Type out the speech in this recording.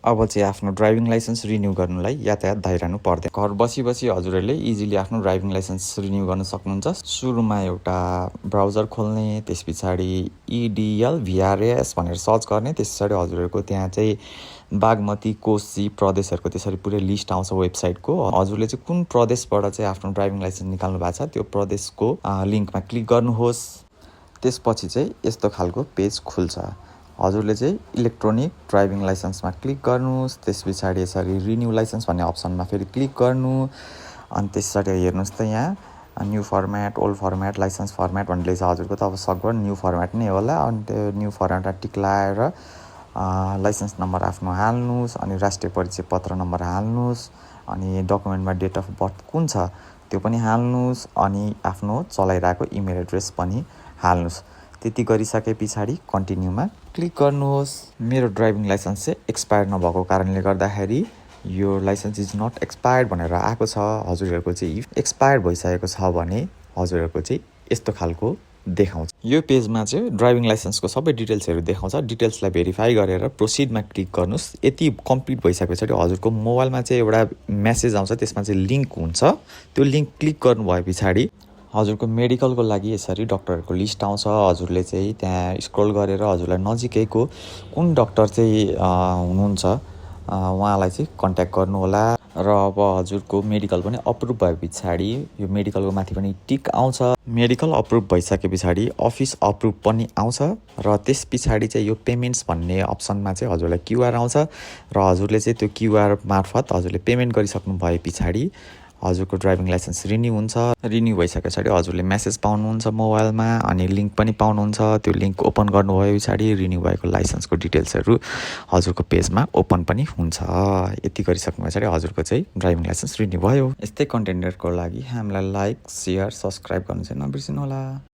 अब चाहिँ आफ्नो ड्राइभिङ लाइसेन्स रिन्यू गर्नुलाई यातायात धाइरहनु पर्दैन। घर बसी हजुरहरूले इजिली आफ्नो ड्राइभिङ लाइसेन्स रिन्यू गर्न सक्नुहुन्छ। सुरुमा एउटा ब्राउजर खोल्ने, त्यस पछाडि EDL VRAS भनेर सर्च गर्ने, त्यस पछाडि हजुरहरूको त्यहाँ चाहिँ बागमती, कोशी प्रदेशहरूको त्यसरी पुरै लिस्ट आउँछ वेबसाइटको। हजुरले चाहिँ कुन प्रदेशबाट चाहिँ आफ्नो ड्राइभिङ लाइसेन्स निकाल्नु भएको छ त्यो प्रदेशको लिङ्कमा क्लिक गर्नुहोस्। त्यसपछि चाहिँ यस्तो खालको पेज खुल्छ। हजुरले चाहिँ इलेक्ट्रोनिक ड्राइभिङ लाइसेन्समा क्लिक गर्नुहोस्। त्यस पछाडि यसरी रिन्यू लाइसेन्स भन्ने अप्सनमा फेरि क्लिक गर्नु। अनि त्यस पछाडि हेर्नुहोस् त यहाँ new format, old format, licence format भन्ने छ। हजुरको त अब सकभर न्यू फर्मेट नै होला। अनि त्यो न्यू फर्मेटमा टिक लगाएर लाइसेन्स नम्बर आफ्नो हाल्नुहोस्। अनि राष्ट्रिय परिचय पत्र नम्बर हाल्नुहोस्। अनि डकुमेन्टमा डेट अफ बर्थ कुन छ त्यो पनि हाल्नुहोस्। अनि आफ्नो चलाइरहेको इमेल एड्रेस पनि हाल्नुहोस्। त्यति गरिसके पछाडि कन्टिन्यूमा क्लिक गर्नुहोस्। मेरो ड्राइभिङ लाइसेन्स चाहिँ एक्सपायर नभएको कारणले गर्दाखेरि यो लाइसेन्स इज नट एक्सपायर्ड भनेर आएको छ। हजुरहरूको चाहिँ एक्सपायर भइसकेको छ भने हजुरहरूको चाहिँ यस्तो खालको देखाउँछ। यो पेजमा चाहिँ ड्राइभिङ लाइसेन्सको सबै डिटेल्सहरू देखाउँछ। डिटेल्सलाई भेरिफाई गरेर प्रोसिडमा क्लिक गर्नुहोस्। यति कम्प्लिट भइसके पछाडि हजुरको मोबाइलमा चाहिँ एउटा मेसेज आउँछ, त्यसमा चाहिँ लिङ्क हुन्छ। त्यो लिङ्क क्लिक गर्नुभए पछाडि हजुरको मेडिकलको लागि यसरी डक्टरहरूको लिस्ट आउँछ। हजुरले चाहिँ त्यहाँ स्क्रोल गरेर हजुरलाई नजिकैको कुन डक्टर चाहिँ हुनुहुन्छ उहाँलाई चाहिँ कन्ट्याक्ट गर्नुहोला। र अब हजुरको मेडिकल पनि अप्रुभ भए पछाडि यो मेडिकलको माथि पनि टिक आउँछ। मेडिकल अप्रुभ भइसके पछाडि अफिस अप्रुभ पनि आउँछ। र त्यस पछाडि चाहिँ यो पेमेन्ट्स भन्ने अप्सनमा चाहिँ हजुरलाई QR आउँछ। र हजुरले चाहिँ त्यो QR मार्फत हजुरले पेमेन्ट गरिसक्नु भए पछाडि हजुरको ड्राइभिङ लाइसेन्स रिन्यू हुन्छ। रिन्यू भइसके पछाडि हजुरले मेसेज पाउनुहुन्छ मोबाइलमा। अनि लिङ्क पनि पाउनुहुन्छ। त्यो लिङ्क ओपन गर्नुभयो पछाडि रिन्यू भएको लाइसेन्सको डिटेल्सहरू हजुरको पेजमा ओपन पनि हुन्छ। यति गरिसक्नु पछाडि हजुरको चाहिँ ड्राइभिङ लाइसेन्स रिन्यू भयो। यस्तै कन्टेन्टहरूको लागि हामीलाई लाइक, सेयर, सब्सक्राइब गर्नु चाहिँ नबिर्सिनु होला।